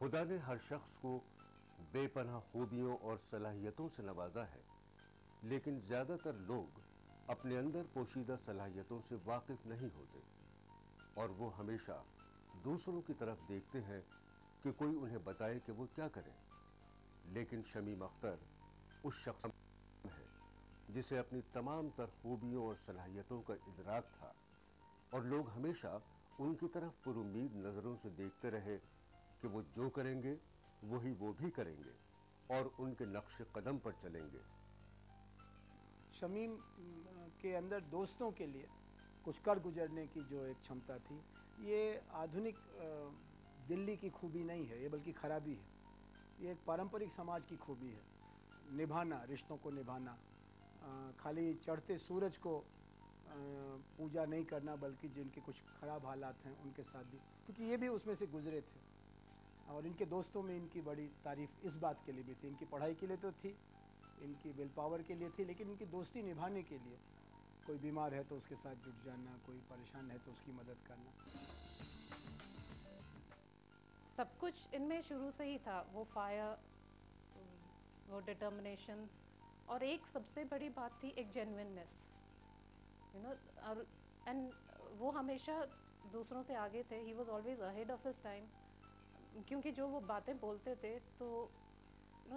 खुदा ने हर शख्स को बेपनाह खूबियों और सलाहियतों से नवाजा है, लेकिन ज्यादातर लोग अपने अंदर पोशीदा सलाहियतों से वाकिफ नहीं होते और वो हमेशा दूसरों की तरफ देखते हैं कि कोई उन्हें बताए कि वो क्या करें। लेकिन शमीम अख्तर उस शख्स है जिसे अपनी तमाम तर खूबियों और सलाहियतों का इदराक था और लोग हमेशा उनकी तरफ पुरुम्मीद नजरों से देखते रहे कि वो जो करेंगे वही वो भी करेंगे और उनके नक्श कदम पर चलेंगे। शमीम के अंदर दोस्तों के लिए कुछ कर गुजरने की जो एक क्षमता थी, ये आधुनिक दिल्ली की खूबी नहीं है, ये बल्कि खराबी है। ये एक पारंपरिक समाज की खूबी है, निभाना, रिश्तों को निभाना, खाली चढ़ते सूरज को पूजा नहीं करना, बल्कि जिनके कुछ ख़राब हालात हैं उनके साथ भी, क्योंकि ये भी उसमें से गुजरे थे। और इनके दोस्तों में इनकी बड़ी तारीफ़ इस बात के लिए भी थी, इनकी पढ़ाई के लिए तो थी, इनकी विल पावर के लिए थी, लेकिन इनकी दोस्ती निभाने के लिए, कोई बीमार है तो उसके साथ जुट जाना, कोई परेशान है तो उसकी मदद करना। सब कुछ इनमें शुरू से ही था, वो फायर, वो डिटर्मिनेशन, और एक सबसे बड़ी बात थी एक जेन्युइननेस, यू नो। और एंड वो हमेशा दूसरों से आगे थे, he was always ahead of his time, क्योंकि जो वो बातें बोलते थे तो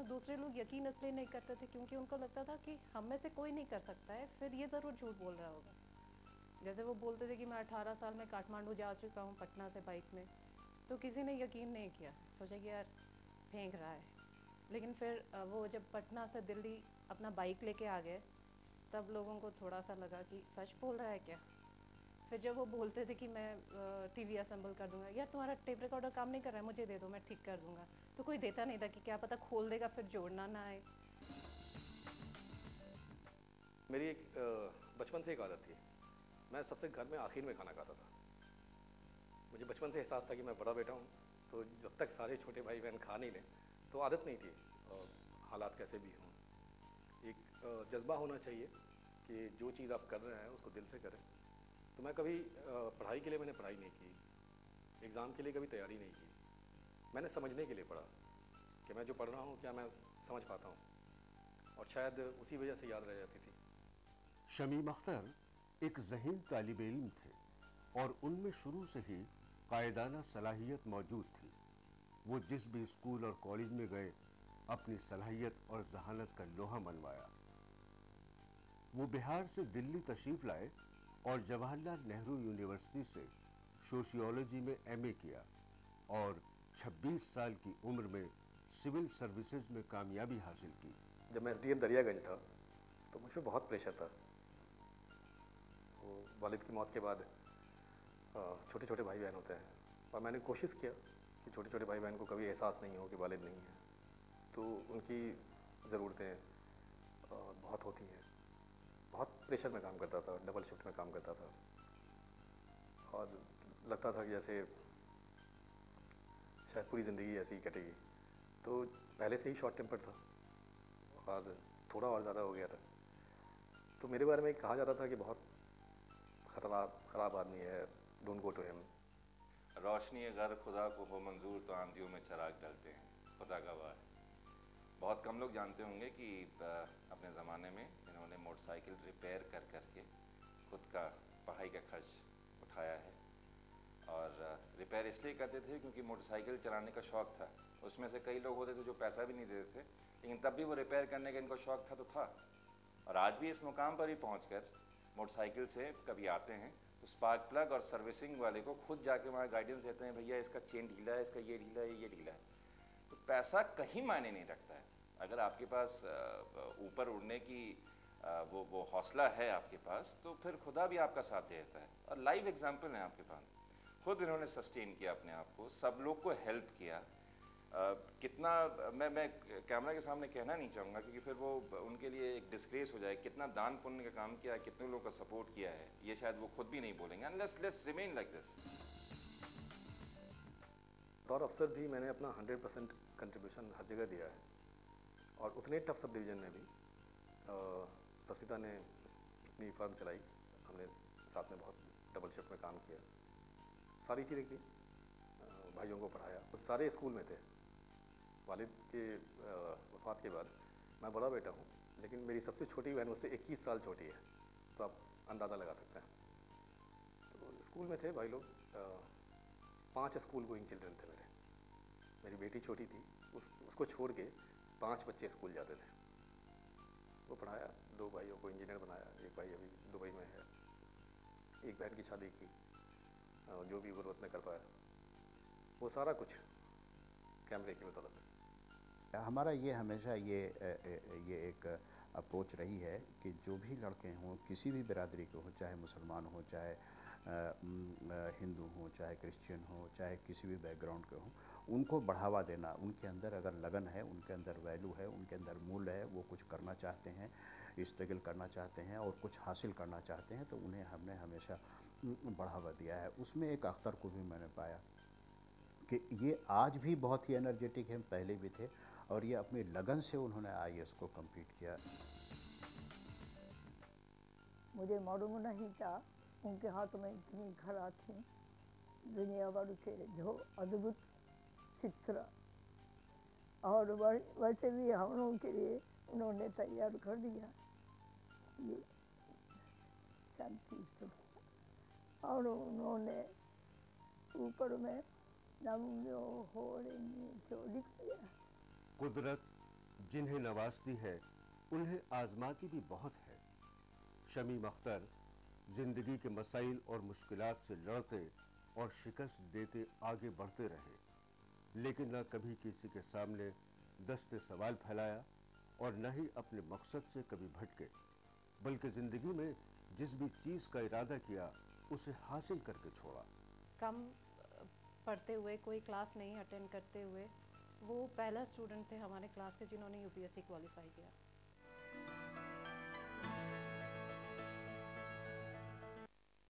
दूसरे लोग यकीन इसलिए नहीं करते थे क्योंकि उनको लगता था कि हम में से कोई नहीं कर सकता है, फिर ये ज़रूर झूठ बोल रहा होगा। जैसे वो बोलते थे कि मैं 18 साल में काठमांडू जा चुका हूँ पटना से बाइक में, तो किसी ने यकीन नहीं किया, सोचा कि यार फेंक रहा है। लेकिन फिर वो जब पटना से दिल्ली अपना बाइक लेके आ गए, तब लोगों को थोड़ा सा लगा कि सच बोल रहा है क्या। फिर जब वो बोलते थे कि मैं टीवी असेंबल कर दूंगा, यार तुम्हारा टेप रिकॉर्डर काम नहीं कर रहा है, मुझे दे दो, मैं ठीक कर दूंगा, तो कोई देता नहीं था कि क्या पता खोल देगा फिर जोड़ना ना आए। मेरी एक बचपन से एक आदत थी, मैं सबसे घर में आखिर में खाना खाता था। मुझे बचपन से एहसास था कि मैं बड़ा बेटा हूँ, तो जब तक सारे छोटे भाई बहन खा नहीं लें तो आदत नहीं थी, हालात कैसे भी हों। एक जज्बा होना चाहिए कि जो चीज़ आप कर रहे हैं उसको दिल से करें। तो मैं कभी पढ़ाई के लिए मैंने पढ़ाई नहीं की, एग्ज़ाम के लिए कभी तैयारी नहीं की, मैंने समझने के लिए पढ़ा कि मैं जो पढ़ रहा हूँ क्या मैं समझ पाता हूँ, और शायद उसी वजह से याद रह जाती थी। शमीम अख्तर एक ज़हीन तालिब इल्म थे और उनमें शुरू से ही कायदाना सलाहियत मौजूद थी। वो जिस भी स्कूल और कॉलेज में गए अपनी सलाहियत और जहानत का लोहा मनवाया। वो बिहार से दिल्ली तशरीफ लाए और जवाहरलाल नेहरू यूनिवर्सिटी से सोशियोलॉजी में एमए किया और 26 साल की उम्र में सिविल सर्विसेज में कामयाबी हासिल की। जब मैं एसडीएम दरियागंज था तो मुझ पर बहुत प्रेशर था। वो वालिद की मौत के बाद छोटे छोटे भाई बहन होते हैं, और मैंने कोशिश किया कि छोटे छोटे भाई बहन को कभी एहसास नहीं हो कि वालिद नहीं है, तो उनकी ज़रूरतें बहुत होती हैं। बहुत प्रेशर में काम करता था, डबल शिफ्ट में काम करता था, और लगता था कि जैसे शायद पूरी ज़िंदगी ऐसी ही कटेगी। तो पहले से ही शॉर्ट टेम्पर था और थोड़ा और ज़्यादा हो गया था। तो मेरे बारे में कहा जाता था कि बहुत ख़राब आदमी है, डोंट गो टू हिम। रोशनी अगर खुदा को हो मंजूर तो आंधियों में चराग डलते हैं, खुदा गवाह है। बहुत कम लोग जानते होंगे कि अपने ज़माने में इन्होंने मोटरसाइकिल रिपेयर कर करके खुद का पढ़ाई का खर्च उठाया है। और रिपेयर इसलिए करते थे क्योंकि मोटरसाइकिल चलाने का शौक़ था। उसमें से कई लोग होते थे जो पैसा भी नहीं देते थे, लेकिन तब भी वो रिपेयर करने का इनको शौक़ था तो था। और आज भी इस मुकाम पर ही पहुँचकर मोटरसाइकिल से कभी आते हैं तो स्पार्क प्लग और सर्विसिंग वाले को खुद जाके वहाँ गाइडेंस देते हैं, भैया इसका चेन ढीला है, इसका ये ढीला है, ये ढीला है। तो पैसा कहीं मायने नहीं रखता है। अगर आपके पास ऊपर उड़ने की वो हौसला है आपके पास, तो फिर खुदा भी आपका साथ देता है। और लाइव एग्जाम्पल है आपके पास, खुद इन्होंने सस्टेन किया अपने आप को, सब लोग को हेल्प किया। कितना मैं कैमरा के सामने कहना नहीं चाहूँगा क्योंकि फिर वो उनके लिए एक डिस्ग्रेस हो जाए, कितना दान पुण्य का काम किया है, कितने लोगों का सपोर्ट किया है, ये शायद वो खुद भी नहीं बोलेंगे। And let's remain like this. बतौर अफसर भी मैंने अपना 100% कंट्रीब्यूशन हर जगह दिया है, और उतने टफ सब डिवीज़न में भी सस्मिता ने अपनी फर्म चलाई, हमने साथ में बहुत डबल शिफ्ट में काम किया, सारी चीज़ें की, भाइयों को पढ़ाया, सारे स्कूल में थे। वालिद के वफ़ात के बाद मैं बड़ा बेटा हूँ, लेकिन मेरी सबसे छोटी बहन मुझसे 21 साल छोटी है, तो आप अंदाज़ा लगा सकते हैं। तो स्कूल में थे भाई लोग, 5 स्कूल गोइंग चिल्ड्रन थे मेरे। मेरी बेटी छोटी थी, उसको छोड़ के 5 बच्चे स्कूल जाते थे। वो पढ़ाया, 2 भाइयों को इंजीनियर बनाया, एक भाई अभी दुबई में है, एक बहन की शादी की, जो भी गुरबत में कर पाया, वो सारा कुछ कैमरे की बदौलत। हमारा ये हमेशा ये एक अप्रोच रही है कि जो भी लड़के हों, किसी भी बिरादरी के हों, चाहे मुसलमान हो, चाहे हिंदू हो, चाहे क्रिश्चियन हो, चाहे किसी भी बैकग्राउंड के हों, उनको बढ़ावा देना। उनके अंदर अगर लगन है, उनके अंदर वैल्यू है, उनके अंदर मूल्य है, वो कुछ करना चाहते हैं, स्ट्रगल करना चाहते हैं और कुछ हासिल करना चाहते हैं, तो उन्हें हमने हमेशा बढ़ावा दिया है। उसमें एक अख्तर को भी मैंने पाया कि ये आज भी बहुत ही एनर्जेटिक हैं, पहले भी थे, और ये अपनी लगन से उन्होंने IAS को कंप्लीट किया। मुझे मालूम नहीं था उनके हाथ में इतनी कला थी, दुनिया भर के जो अद्भुत चित्र, और वैसे भी हम लोगों के लिए उन्होंने तैयार कर दिया ये शांति स्तूप, और उन्होंने ऊपर में नमो हो जो लिख दिया। कुदरत जिन्हें नवाजती है उन्हें आजमाती भी बहुत है। शमीम अख्तर जिंदगी के मसाइल और मुश्किलात से लड़ते और शिकस्त देते आगे बढ़ते रहे, लेकिन न कभी किसी के सामने दस्ते सवाल फैलाया और न ही अपने मकसद से कभी भटके, बल्कि जिंदगी में जिस भी चीज़ का इरादा किया उसे हासिल करके छोड़ा। कम पढ़ते हुए, कोई क्लास नहीं अटेंड करते हुए, वो पहला स्टूडेंट थे हमारे क्लास के जिन्होंने UPSC क्वालिफाई किया।